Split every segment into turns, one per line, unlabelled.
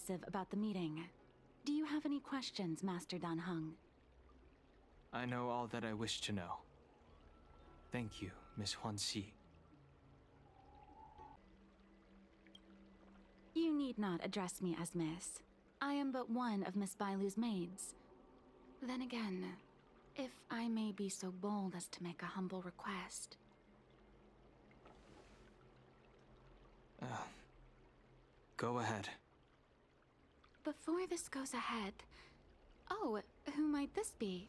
dismissive about the meeting. Do you have any questions, Master Dan Heng?
I know all that I wish to know. Thank you, Miss Huanxi.
You need not address me as Miss. I am but one of Miss Bailu's maids. Then again, if I may be so bold as to make a humble request.
Go ahead.
Before this goes ahead... Oh, who might this be?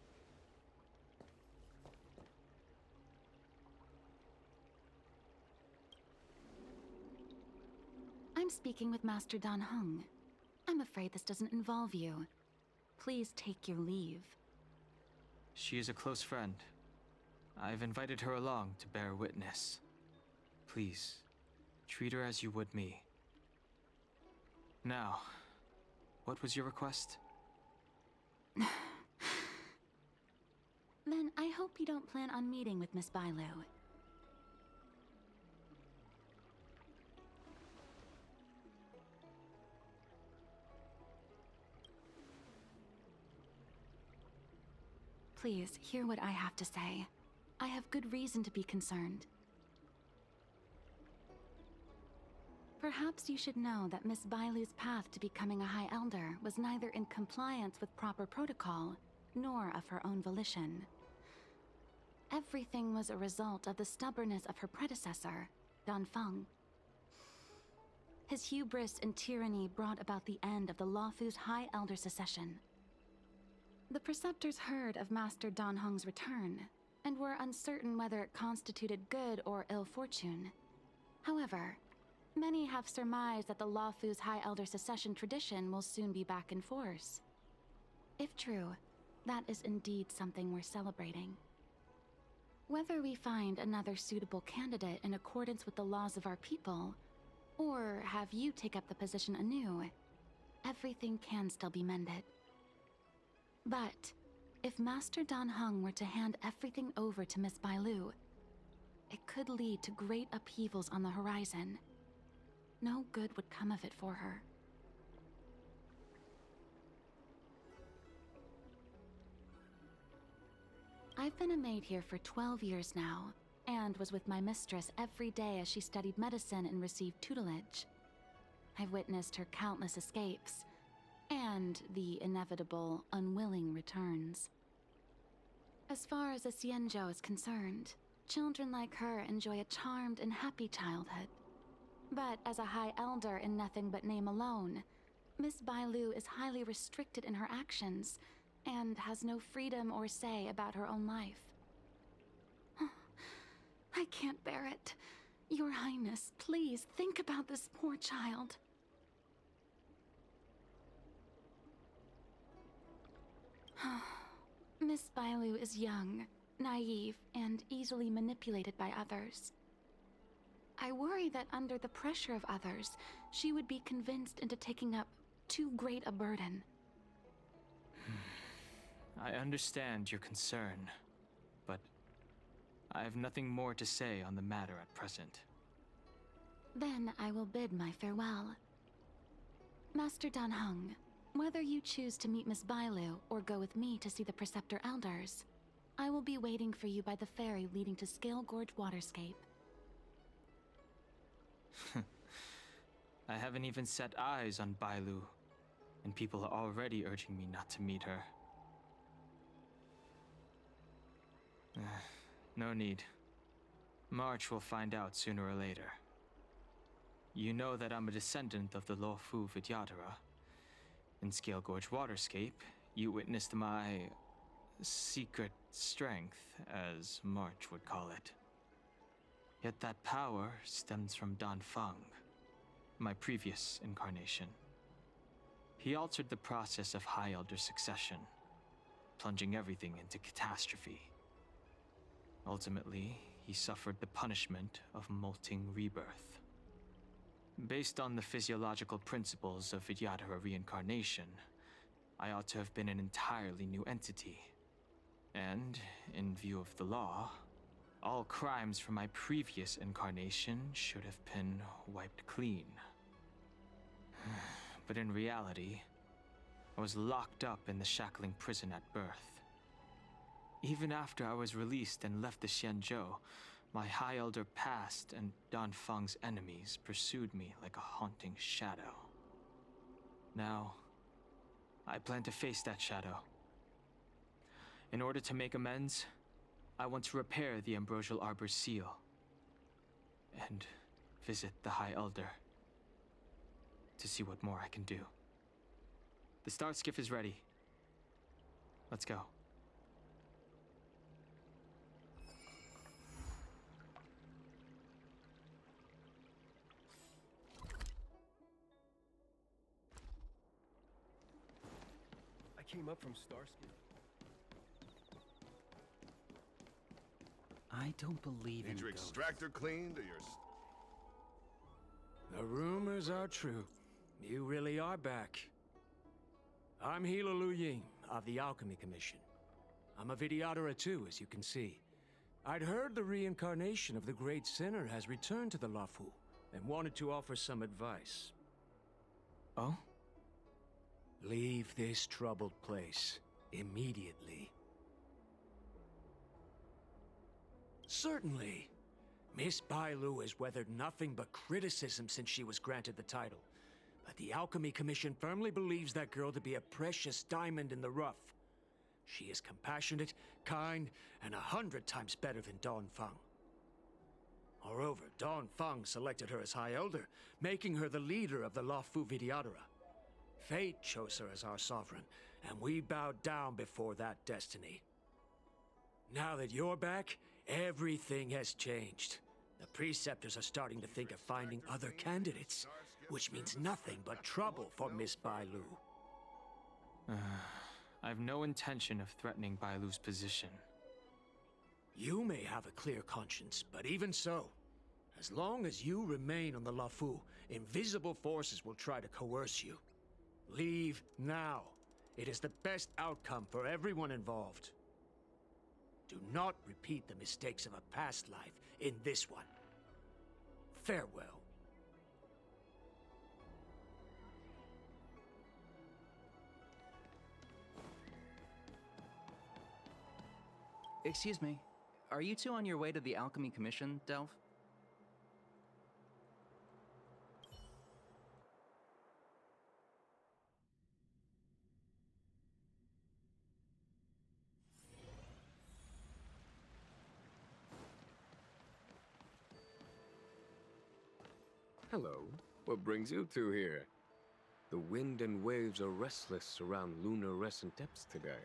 I'm speaking with Master Dan Heng. I'm afraid this doesn't involve you. Please take your leave.
She is a close friend. I've invited her along to bear witness. Please, treat her as you would me. Now, what was your request?
Then I hope you don't plan on meeting with Miss Bailu. Please, hear what I have to say. I have good reason to be concerned. Perhaps you should know that Miss Bailu's path to becoming a High Elder was neither in compliance with proper protocol, nor of her own volition. Everything was a result of the stubbornness of her predecessor, Dan Feng. His hubris and tyranny brought about the end of the Luofu's High Elder succession. The preceptors heard of Master Dan Heng's return, and were uncertain whether it constituted good or ill fortune. However, many have surmised that the Luofu's High Elder succession tradition will soon be back in force. If true, that is indeed something worth celebrating. Whether we find another suitable candidate in accordance with the laws of our people, or have you take up the position anew, everything can still be mended. But if Master Dan Heng were to hand everything over to Miss Bailu, it could lead to great upheavals on the horizon. No good would come of it for her. I've been a maid here for 12 years now, and was with my mistress every day as she studied medicine and received tutelage. I've witnessed her countless escapes, and the inevitable, unwilling returns. As far as a Xianzhou is concerned, children like her enjoy a charmed and happy childhood. But as a High Elder in nothing but name alone, Miss Bailu is highly restricted in her actions, and has no freedom or say about her own life. I can't bear it. Your Highness, please think about this poor child. Miss Bailu is young, naive, and easily manipulated by others. I worry that under the pressure of others, she would be convinced into taking up too great a burden.
I understand your concern, but I have nothing more to say on the matter at present.
Then I will bid my farewell. Master Dan Heng, whether you choose to meet Miss Bailu or go with me to see the Preceptor Elders, I will be waiting for you by the ferry leading to Scale Gorge Waterscape.
I haven't even set eyes on Bailu, and people are already urging me not to meet her. No need. March will find out sooner or later. You know that I'm a descendant of the Luofu Vidyadhara. In Scale Gorge Waterscape, you witnessed my secret strength, as March would call it. Yet that power stems from Dan Feng, my previous incarnation. He altered the process of High Elder succession, plunging everything into catastrophe. Ultimately, he suffered the punishment of molting rebirth. Based on the physiological principles of Vidyadhara reincarnation, I ought to have been an entirely new entity. And, in view of the law, all crimes from my previous incarnation should have been wiped clean. But in reality, I was locked up in the shackling prison at birth. Even after I was released and left the Xianzhou, my High Elder past and Danfeng's enemies pursued me like a haunting shadow. Now, I plan to face that shadow. In order to make amends, I want to repair the Ambrosial Arbor's seal and visit the High Elder to see what more I can do. The star skiff is ready. Let's go.
I came up from Starsky.
I don't believe in
Need your
ghosts.
extractor cleaned or your...
The rumors are true. You really are back. I'm Hila Lu Ying of the Alchemy Commission. I'm a Vidyadhara too, as you can see. I'd heard the reincarnation of the Great Sinner has returned to the Luofu and wanted to offer some advice.
Oh?
Leave this troubled place immediately. Certainly. Miss Bailu has weathered nothing but criticism since she was granted the title. But the Alchemy Commission firmly believes that girl to be a precious diamond in the rough. She is compassionate, kind, and 100 times better than Dongfeng. Moreover, Dongfeng selected her as High Elder, making her the leader of the Luofu Vidyadhara. Fate chose her as our sovereign, and we bowed down before that destiny. Now that you're back, everything has changed. The preceptors are starting to think of finding other candidates, which means nothing but trouble for Miss Bailu.
I have no intention of threatening Bailu's position.
You may have a clear conscience, but even so, as long as you remain on the Luofu, invisible forces will try to coerce you. Leave now. It is the best outcome for everyone involved. Do not repeat the mistakes of a past life in this one. Farewell.
Excuse me. Are you two on your way to the Alchemy Commission, Delph?
Hello. What brings you two here? The wind and waves are restless around lunar-rescent depths today.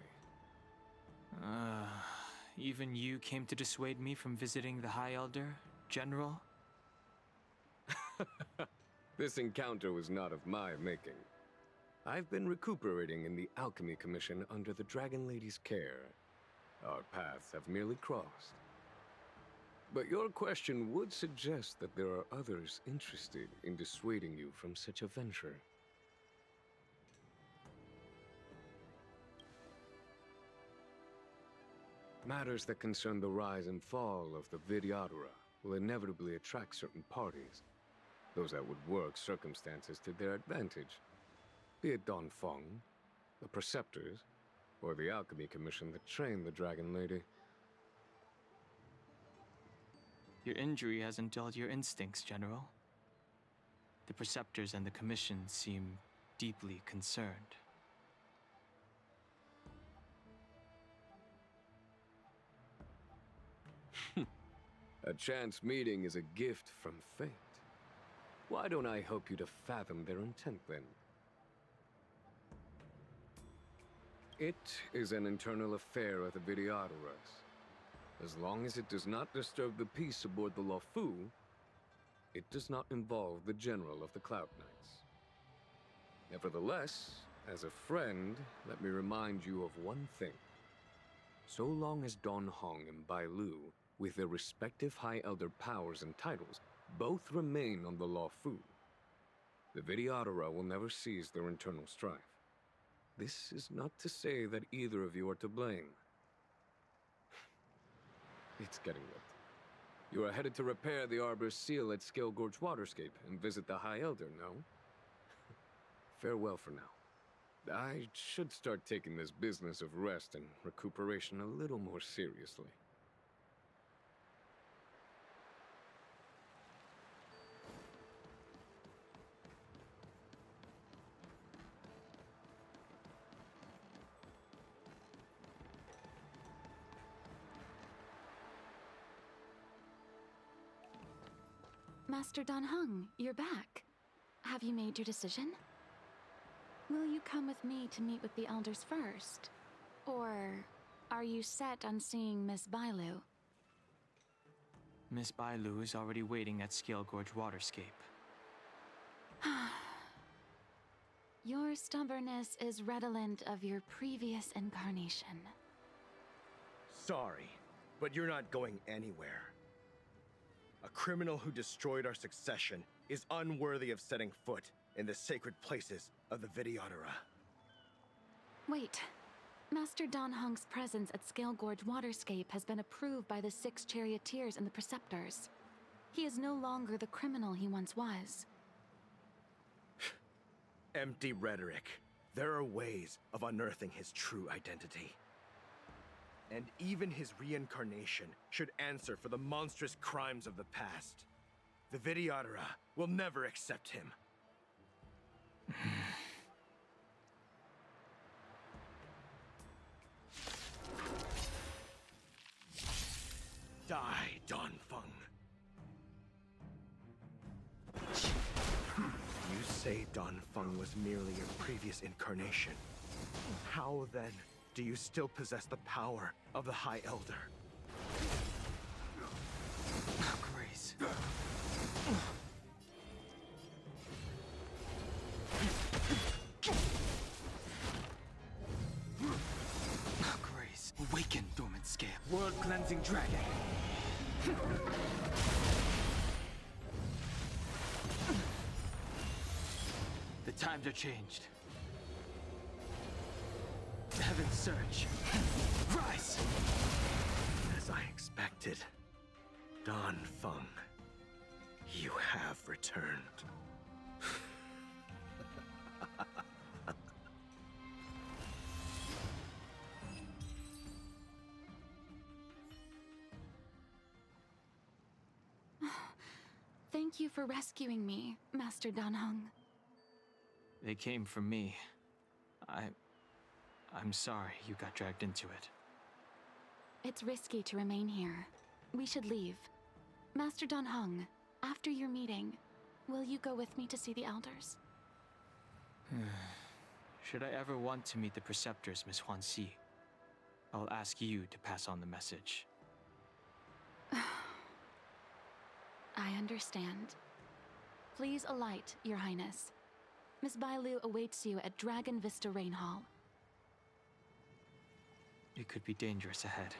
Even you came to dissuade me from visiting the High Elder, General?
This encounter was not of my making. I've been recuperating in the Alchemy Commission under the Dragon Lady's care. Our paths have merely crossed. But your question would suggest that there are others interested in dissuading you from such a venture. Matters that concern the rise and fall of the Vidyadhara will inevitably attract certain parties, those that would work circumstances to their advantage, be it Dongfeng, the Preceptors, or the Alchemy Commission that trained the Dragon Lady.
Your injury hasn't dulled your instincts, General. The Preceptors and the Commission seem deeply concerned.
A chance meeting is a gift from fate. Why don't I help you to fathom their intent, then? It is an internal affair of the Vidyadharas. As long as it does not disturb the peace aboard the Luofu, it does not involve the General of the Cloud Knights. Nevertheless, as a friend, let me remind you of one thing. So long as Dongfeng and Bailu, with their respective High Elder powers and titles, both remain on the Luofu, the Vidyadhara will never cease their internal strife. This is not to say that either of you are to blame. It's getting late. You are headed to repair the Arbor's seal at Scale Gorge Waterscape and visit the High Elder, no? Farewell for now. I should start taking this business of rest and recuperation a little more seriously.
Master Dan Heng, you're back. Have you made your decision? Will you come with me to meet with the elders first? Or are you set on seeing Miss Bailu?
Miss Bailu is already waiting at Scale Gorge Waterscape.
Your stubbornness is redolent of your previous incarnation.
Sorry, but you're not going anywhere. A criminal who destroyed our succession is unworthy of setting foot in the sacred places of the Vidyadhara.
Wait. Master Dan Heng's presence at Scale Gorge Waterscape has been approved by the 6 charioteers and the preceptors. He is no longer the criminal he once was.
Empty rhetoric. There are ways of unearthing his true identity. And even his reincarnation should answer for the monstrous crimes of the past. The Vidyadhara will never accept him. Die, Donfeng. You say Donfeng was merely your previous incarnation. How then do you still possess the power of the High Elder?
Grace. Grace, awaken, dormant scale. World-cleansing dragon. The times are changed. Heaven's surge. Rise!
As I expected, Donfeng, you have returned.
Thank you for rescuing me, Master Dan Heng.
They came for me. I'm sorry you got dragged into it.
It's risky to remain here. We should leave. Master Dan Heng, after your meeting, will you go with me to see the elders?
Should I ever want to meet the preceptors, Miss Huanxi, I'll ask you to pass on the message.
I understand. Please alight, Your Highness. Miss Bailu awaits you at Dragon Vista Rain Hall.
It could be dangerous ahead.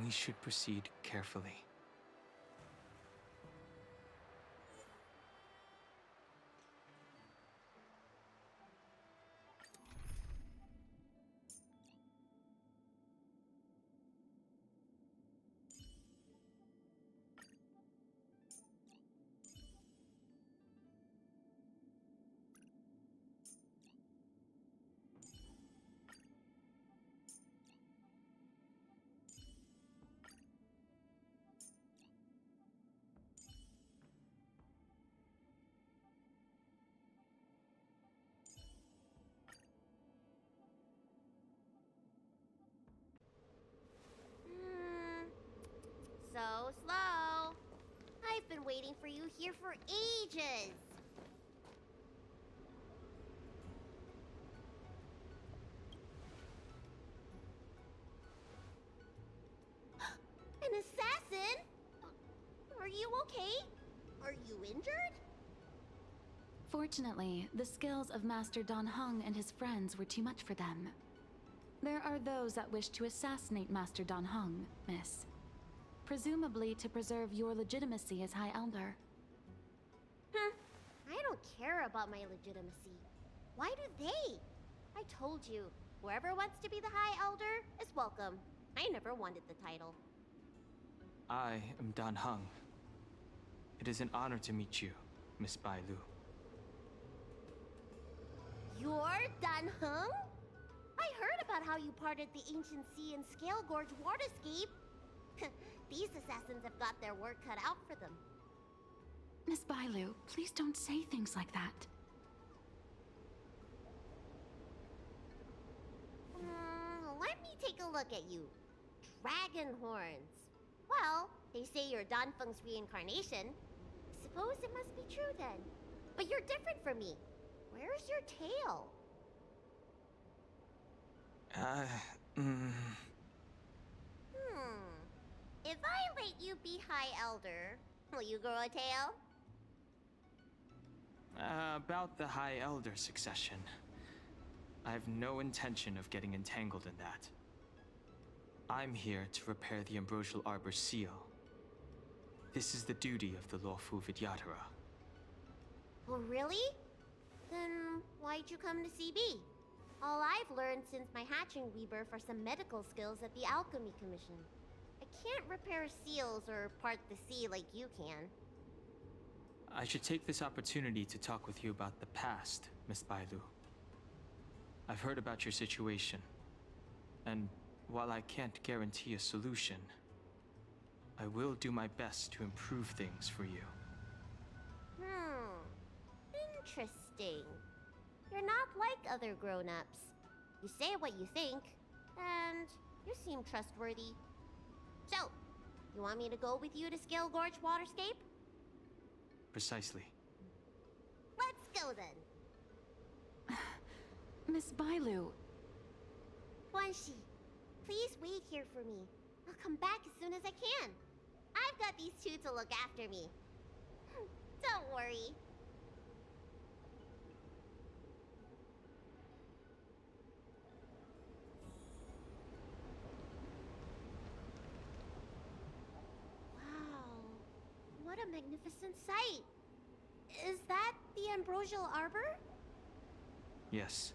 We should proceed carefully.
So slow. I've been waiting for you here for ages. An assassin? Are you okay? Are you injured?
Fortunately, the skills of Master Dan Heng and his friends were too much for them. There are those that wish to assassinate Master Dan Heng, Miss. Presumably to preserve your legitimacy as High Elder.
I don't care about my legitimacy. Why do they? I told you, whoever wants to be the High Elder is welcome. I never wanted the title.
I am Dan Heng. It is an honor to meet you, Miss Bailu.
You're done, huh? I heard about how you parted the ancient sea and Scale Gorge waterscape. These assassins have got their work cut out for them.
Miss Bailu, please don't say things like that.
Let me take a look at you. Dragon horns. Well, they say you're Danfeng's reincarnation. Suppose it must be true then. But you're different from me. Where's your tail? If I let you be High Elder, will you grow a tail?
About the High Elder succession. I have no intention of getting entangled in that. I'm here to repair the Ambrosial Arbor's seal. This is the duty of the Lawfu Vidyadhara.
Oh, really? Then why'd you come to CB? All I've learned since my hatching rebirth are some medical skills at the Alchemy Commission. I can't repair seals or part the sea like you can.
I should take this opportunity to talk with you about the past, Miss Bailu. I've heard about your situation, and while I can't guarantee a solution, I will do my best to improve things for you.
Interesting. You're not like other grown-ups. You say what you think, and you seem trustworthy. So, you want me to go with you to Scale Gorge Waterscape?
Precisely.
Let's go then.
Miss Bailu,
Guanxi, please wait here for me. I'll come back as soon as I can. I've got these two to look after me. Don't worry. Wow, what a magnificent sight. Is that the Ambrosial Arbor?
Yes.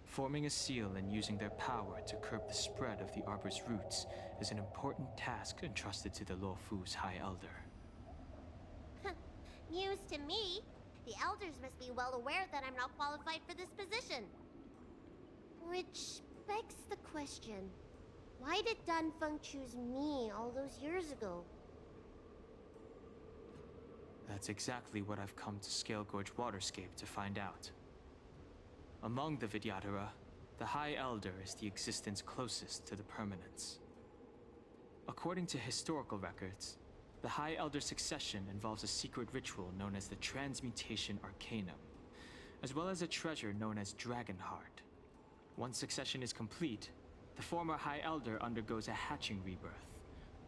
Forming a seal and using their power to curb the spread of the Arbor's roots is an important task entrusted to the Lawfu's High Elder.
News to me. The Elders must be well aware that I'm not qualified for this position. Which begs the question, why did Danfeng choose me all those years ago?
That's exactly what I've come to Scale Gorge Waterscape to find out. Among the Vidyadhara, the High Elder is the existence closest to the permanence. According to historical records, the High Elder succession involves a secret ritual known as the Transmutation Arcanum, as well as a treasure known as Dragonheart. Once succession is complete, the former High Elder undergoes a hatching rebirth,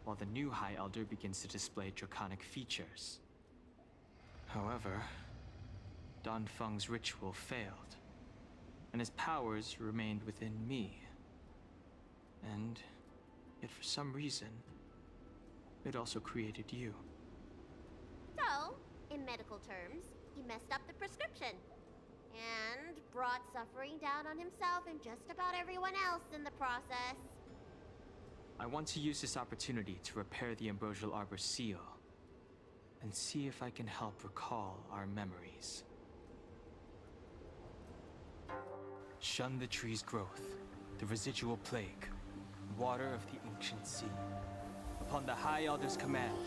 while the new High Elder begins to display draconic features. However, Danfeng's ritual failed, and his powers remained within me. And yet for some reason, it also created you.
So, in medical terms, he messed up the prescription. And brought suffering down on himself and just about everyone else in the process.
I want to use this opportunity to repair the Ambrosial Arbor's seal, and see if I can help recall our memories. Shun the tree's growth, the residual plague, water of the ancient sea. Upon the High Elder's command,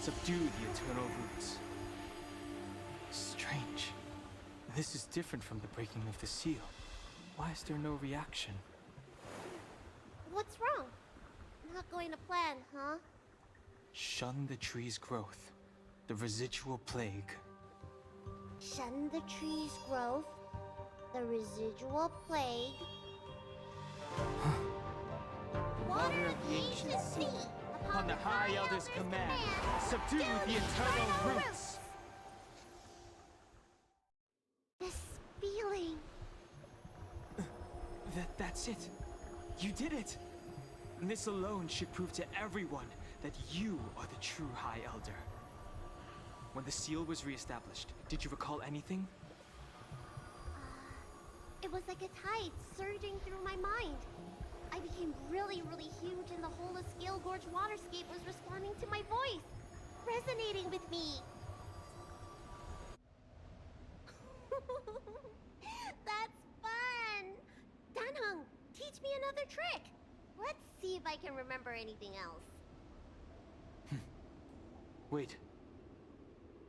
subdue the eternal roots. Strange. This is different from the breaking of the seal. Why is there no reaction?
What's wrong? Not going to plan, huh?
Shun the tree's growth, the residual plague.
Shun the tree's growth, the residual plague. Water of the ancient sea,
Upon the High Elder's command, subdue the eternal roots!
This feeling.
That's it. You did it. And this alone should prove to everyone that you are the true High Elder. When the seal was reestablished, did you recall anything?
It was like a tide surging through my mind. I became really, really huge, and the whole of Scale Gorge Waterscape was responding to my voice, resonating with me. another trick. Let's see if I can remember anything else.
Wait.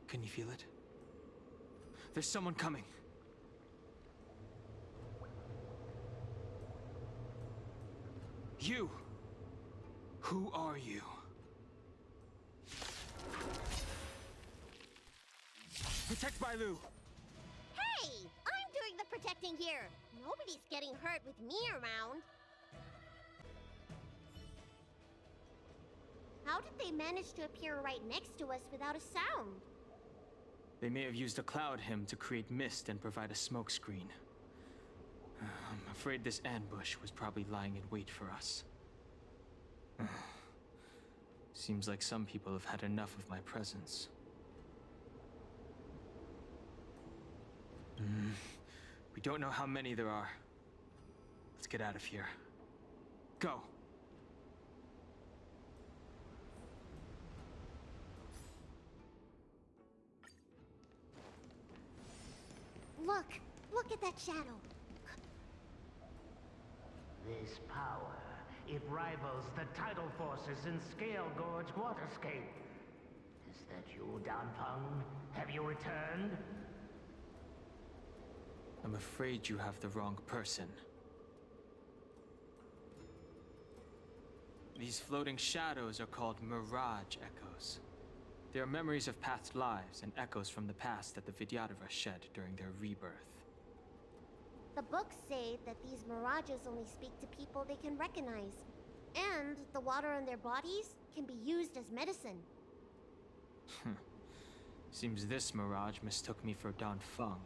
Can you feel it? There's someone coming. You! Who are you? Protect Bailu!
Hey! I'm doing the protecting here. Nobody's getting hurt with me around. How did they manage to appear right next to us without a sound?
They may have used a cloud hymn to create mist and provide a smokescreen. I'm afraid this ambush was probably lying in wait for us. Seems like some people have had enough of my presence. We don't know how many there are. Let's get out of here. Go!
Look at that shadow.
This power, it rivals the tidal forces in Scale Gorge Waterscape. Is that you, Danfeng? Have you returned?
I'm afraid you have the wrong person. These floating shadows are called Mirage Echoes. They are memories of past lives and echoes from the past that the Vidyadhara shed during their rebirth.
The books say that these mirages only speak to people they can recognize. And the water on their bodies can be used as medicine.
Seems this mirage mistook me for Danfeng.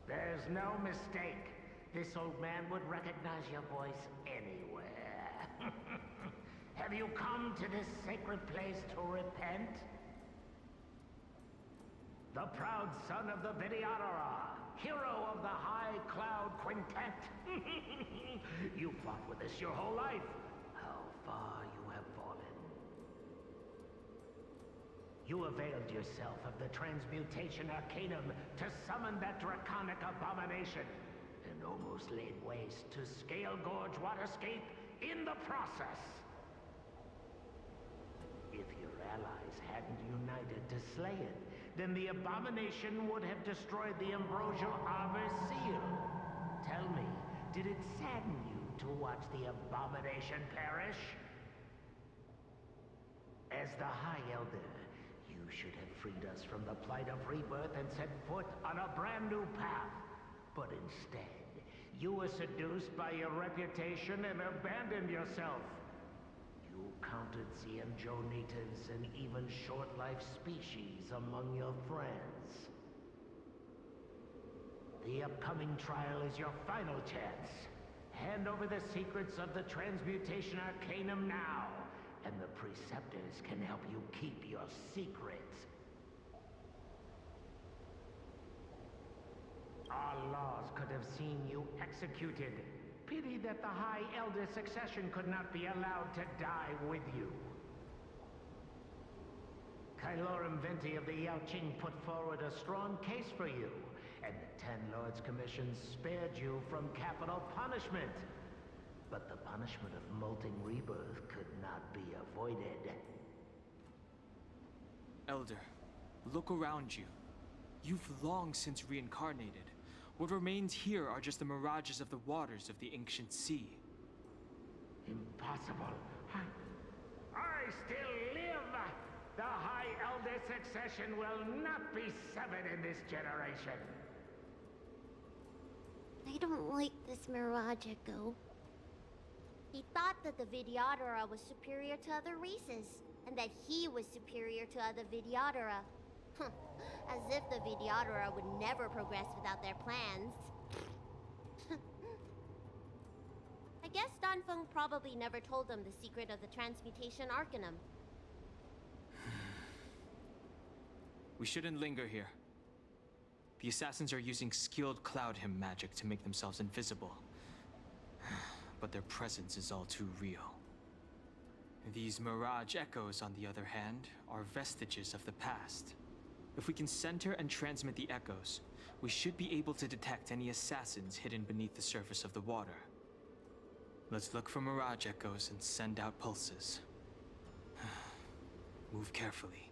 There's no mistake. This old man would recognize your voice anywhere. Have you come to this sacred place to repent? The proud son of the Vidyadhara, hero of the High Cloud Quintet. You fought with us your whole life. How far you have fallen. You availed yourself of the Transmutation Arcanum to summon that draconic abomination, and almost laid waste to Scale Gorge Waterscape in the process. If your allies hadn't united to slay it, then the abomination would have destroyed the Ambrosial Arbor Seal. Tell me, did it sadden you to watch the abomination perish? As the High Elder, you should have freed us from the plight of rebirth and set foot on a brand new path. But instead, you were seduced by your reputation and abandoned yourself. You counted Xianzhou-natives and even short-life species among your friends. The upcoming trial is your final chance. Hand over the secrets of the Transmutation Arcanum now, and the Preceptors can help you keep your secrets. Our laws could have seen you executed. Pity that the High Elder succession could not be allowed to die with you. Kylorum Venti of the Yaoqing put forward a strong case for you, and the Ten Lords Commission spared you from capital punishment. But the punishment of molting rebirth could not be avoided.
Elder, look around you. You've long since reincarnated. What remains here are just the mirages of the waters of the ancient sea.
Impossible. I still live! The High Elder succession will not be severed in this generation.
I don't like this Mirage Echo. He thought that the Vidyadhara was superior to other races, and that he was superior to other Vidyadhara. As if the Vidyadhara would never progress without their plans. I guess Danfeng probably never told them the secret of the Transmutation Arcanum.
We shouldn't linger here. The assassins are using skilled cloud hymn magic to make themselves invisible. But their presence is all too real. These Mirage Echoes, on the other hand, are vestiges of the past. If we can center and transmit the echoes, we should be able to detect any assassins hidden beneath the surface of the water. Let's look for mirage echoes and send out pulses. Move carefully.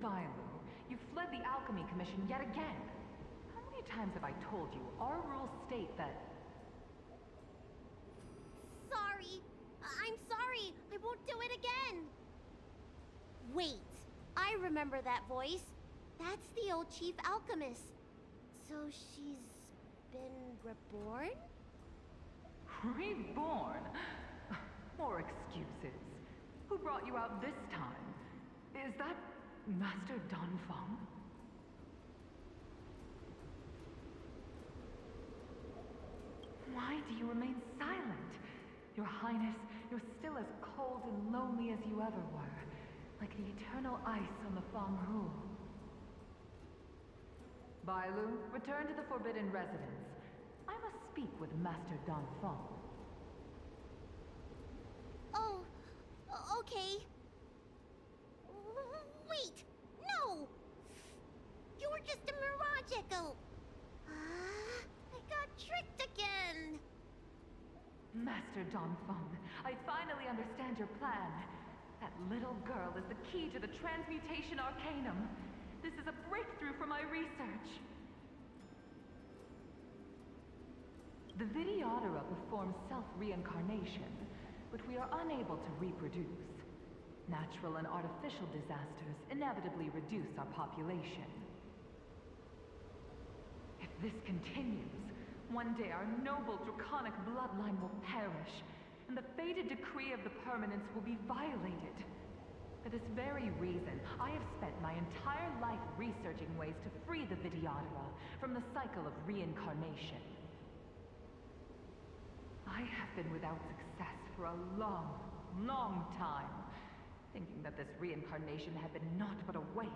Bailu, you fled the Alchemy Commission yet again. How many times have I told you, our rules state that...
Sorry. I'm sorry. I won't do it again. Wait. I remember that voice. That's the old chief alchemist. So she's been reborn?
Reborn? More excuses. Who brought you out this time? Is that Master Donfeng? Why do you remain silent? Your Highness, you're still as cold and lonely as you ever were, like the eternal ice on the Fanghu. Bailu, return to the Forbidden Residence. I must speak with Master Donfeng.
Oh, okay. Wait! No! You're just a mirage echo! I got tricked again!
Master Donfeng, I finally understand your plan. That little girl is the key to the Transmutation Arcanum. This is a breakthrough for my research. The Vidyadhara performs self-reincarnation, but we are unable to reproduce. Natural and artificial disasters inevitably reduce our population. If this continues, one day our noble draconic bloodline will perish, and the fated decree of the permanence will be violated. For this very reason, I have spent my entire life researching ways to free the Vidyadhara from the cycle of reincarnation. I have been without success for a long, long time, thinking that this reincarnation had been naught but a waste.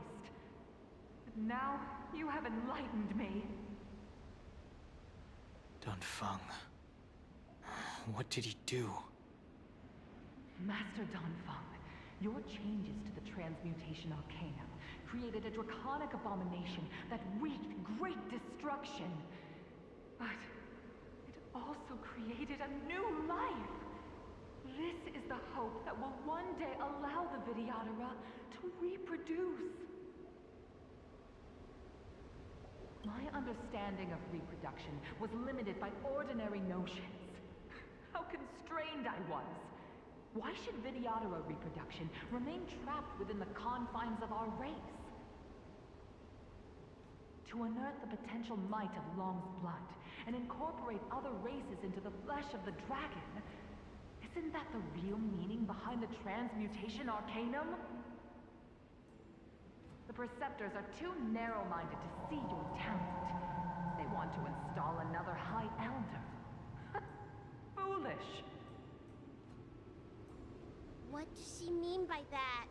But now, you have enlightened me.
Donfeng. What did he do?
Master Donfeng, your changes to the Transmutation Arcanum created a draconic abomination that wreaked great destruction. But it also created a new life. This is the hope that will one day allow the Vidyadhara to reproduce. My understanding of reproduction was limited by ordinary notions. How constrained I was. Why should Vidyadhara reproduction remain trapped within the confines of our race? To unearth the potential might of Long's blood and incorporate other races into the flesh of the dragon, isn't that the real meaning behind the Transmutation Arcanum? The Preceptors are too narrow-minded to see your talent. They want to install another High Elder. Foolish.
What does she mean by that?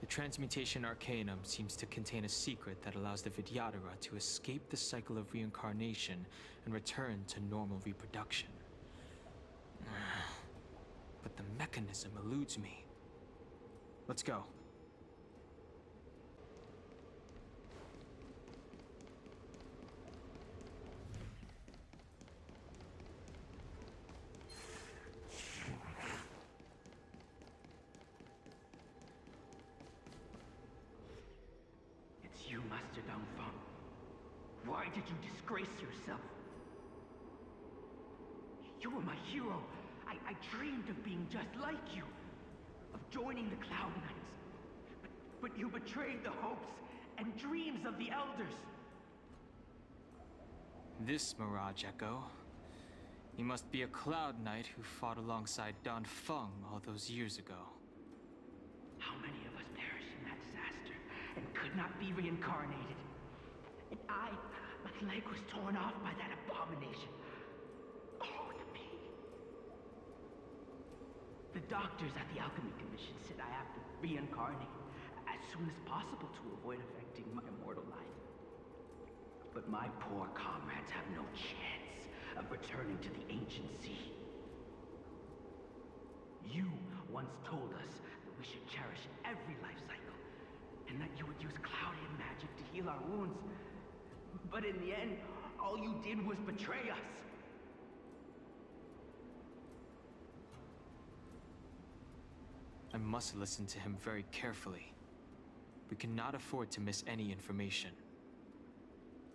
The Transmutation Arcanum seems to contain a secret that allows the Vidyadhara to escape the cycle of reincarnation and return to normal reproduction. But the mechanism eludes me. Let's go.
It's you, Master Donfeng. Why did you disgrace yourself? You were my hero. I dreamed of being just like you. Of joining the Cloud Knights. But you betrayed the hopes and dreams of the Elders.
This Mirage Echo He must be a Cloud Knight who fought alongside Don Feng all those years ago.
How many of us perished in that disaster and could not be reincarnated? And my leg was torn off by that abomination. Oh, the pain. The doctors at the Alchemy Commission said I have to reincarnate as soon as possible to avoid affecting my immortal life. But my poor comrades have no chance of returning to the ancient sea. You once told us that we should cherish every life cycle, and that you would use cloudian magic to heal our wounds. But in the end, all you did was betray us.
I must listen to him very carefully. We cannot afford to miss any information.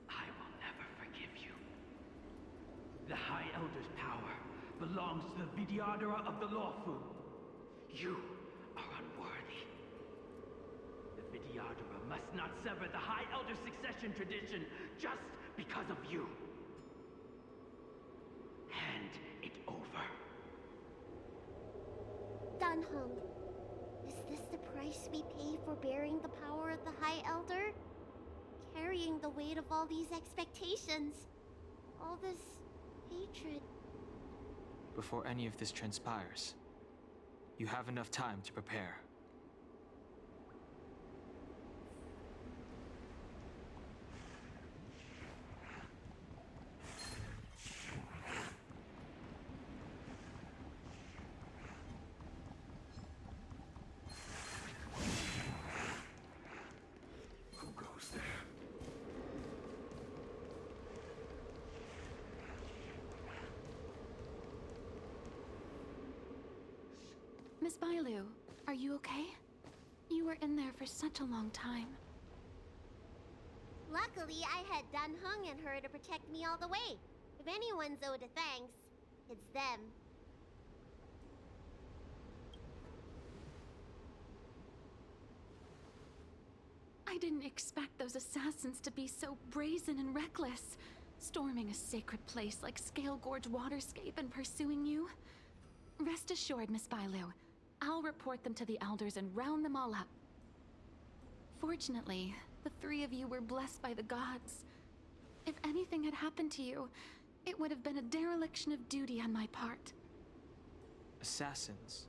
I will never forgive you. The High Elder's power belongs to the Vidyadhara of the Lawfu. You are unworthy. The Vidyadhara must not sever the High Elder succession tradition just because of you. Hand it over.
Dunhung, is this the price we pay for bearing the power of the High Elder? Carrying the weight of all these expectations. All this hatred.
Before any of this transpires, you have enough time to prepare.
Who goes there?
Miss Bailu, are you okay? You were in there for such a long time.
Luckily, I had Dunhung and her to protect me all the way. If anyone's owed a thanks, it's them.
I didn't expect those assassins to be so brazen and reckless, storming a sacred place like Scale Gorge Waterscape and pursuing you. Rest assured, Miss Bailu, I'll report them to the elders and round them all up. Fortunately, the three of you were blessed by the gods. If anything had happened to you, it would have been a dereliction of duty on my part.
Assassins.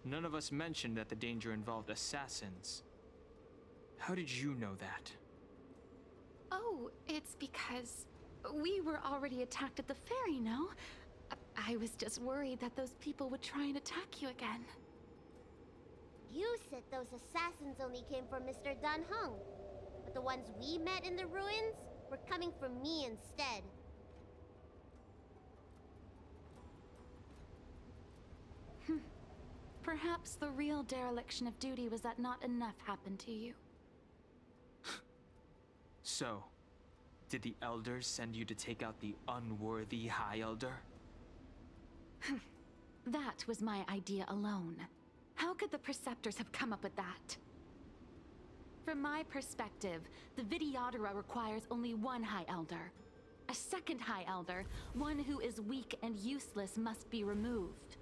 None of us mentioned that the danger involved assassins. How did you know that?
Oh, it's because we were already attacked at the ferry, no? I was just worried that those people would try and attack you again.
You said those assassins only came from Mr. Dunhung, but the ones we met in the ruins were coming from me instead.
Perhaps the real dereliction of duty was that not enough happened to you.
So, did the elders send you to take out the unworthy High Elder?
That was my idea alone. How could the Preceptors have come up with that? From my perspective, the Vidyadhara requires only one High Elder. A second High Elder, one who is weak and useless, must be removed.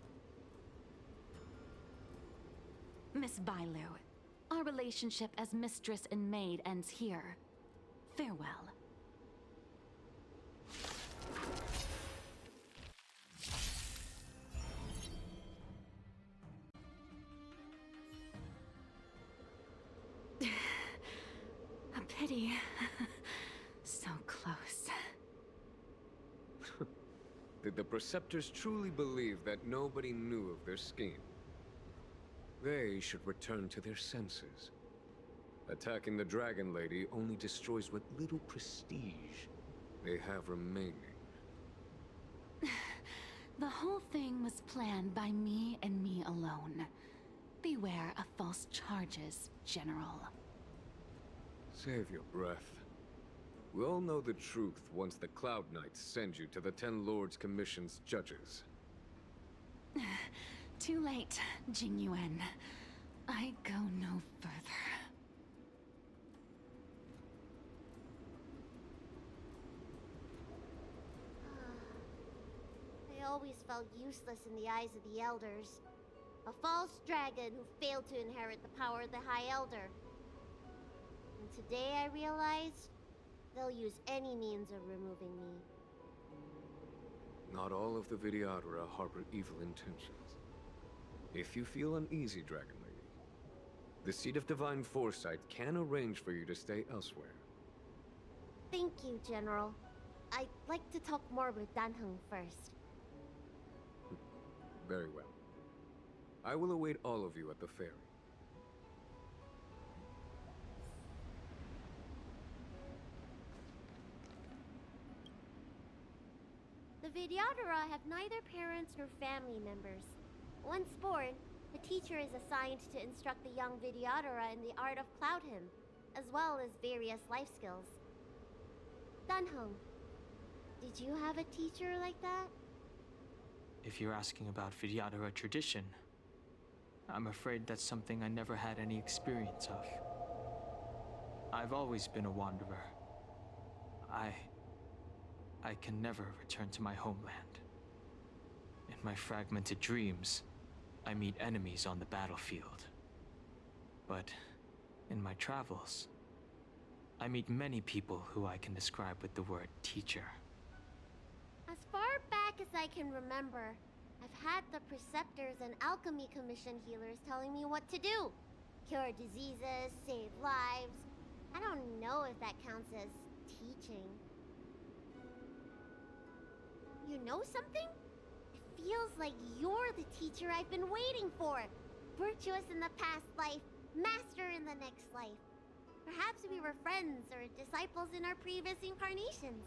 Miss Bailu, our relationship as mistress and maid ends here. Farewell. A pity. So close.
Did the Preceptors truly believe that nobody knew of their scheme? They should return to their senses. Attacking the Dragon Lady only destroys what little prestige they have remaining.
The whole thing was planned by me and me alone. Beware of false charges, General.
Save your breath. We all know the truth once the Cloud Knights send you to the Ten Lords Commission's judges.
Too late, Jing Yuan. I go no further.
always felt useless in the eyes of the Elders. A false dragon who failed to inherit the power of the High Elder. And today I realized they'll use any means of removing me.
Not all of the Vidyadhara harbor evil intentions. If you feel uneasy, Dragon Lady, the Seat of Divine Foresight can arrange for you to stay elsewhere.
Thank you, General. I'd like to talk more with Danheng first.
Very well. I will await all of you at the ferry.
The Vidyadhara have neither parents nor family members. Once born, the teacher is assigned to instruct the young Vidyadhara in the art of Cloud Hymn, as well as various life skills. Danheng, did you have a teacher like that?
If you're asking about Vidyadhara tradition, I'm afraid that's something I never had any experience of. I've always been a wanderer. I can never return to my homeland. In my fragmented dreams, I meet enemies on the battlefield. But in my travels, I meet many people who I can describe with the word teacher.
As far back as I can remember, I've had the Preceptors and Alchemy Commission healers telling me what to do. Cure diseases, save lives. I don't know if that counts as teaching. You know something? It feels like you're the teacher I've been waiting for. Virtuous in the past life, master in the next life. Perhaps we were friends or disciples in our previous incarnations.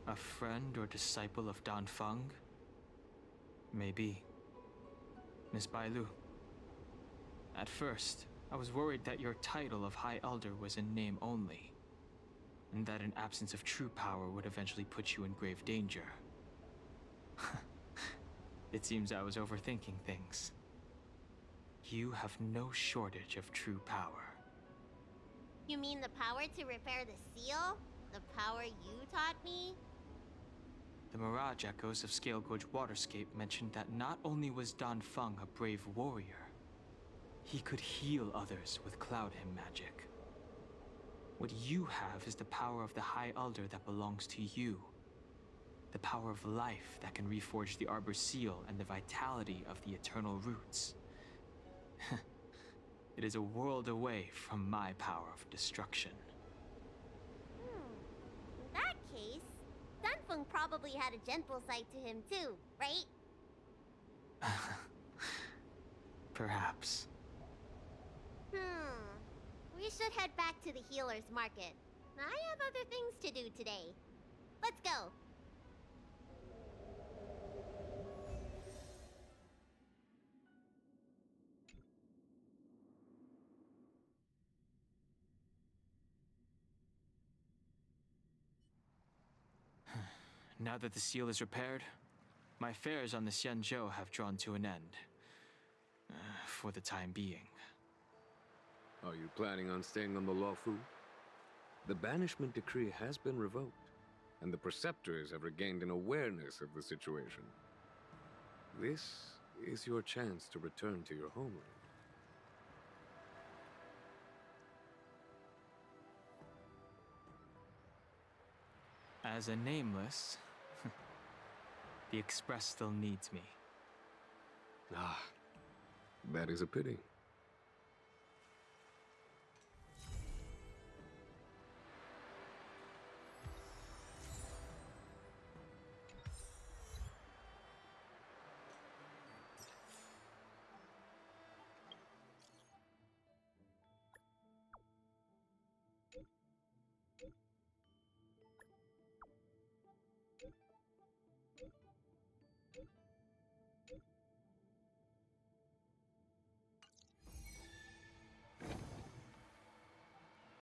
A friend or disciple of Dan Feng? Maybe. Miss Bailu. At first, I was worried that your title of High Elder was in name only, and that an absence of true power would eventually put you in grave danger. It seems I was overthinking things. You have no shortage of true power.
You mean the power to repair the seal? The power you taught me?
The Mirage Echoes of Scale Gorge Waterscape mentioned that not only was Dan Feng a brave warrior, he could heal others with Cloud Hymn magic. What you have is the power of the High Elder that belongs to you. The power of life that can reforge the Arbor Seal and the vitality of the Eternal Roots. It is a world away from my power of destruction.
In that case, Danfeng probably had a gentle side to him too, right?
Perhaps.
We should head back to the healer's market. I have other things to do today. Let's go.
Now that the seal is repaired, my affairs on the Xianzhou have drawn to an end. For the time being.
Are you planning on staying on the Luofu? The banishment decree has been revoked, and the Preceptors have regained an awareness of the situation. This is your chance to return to your homeland.
As a nameless, the Express still needs me.
Ah, that is a pity.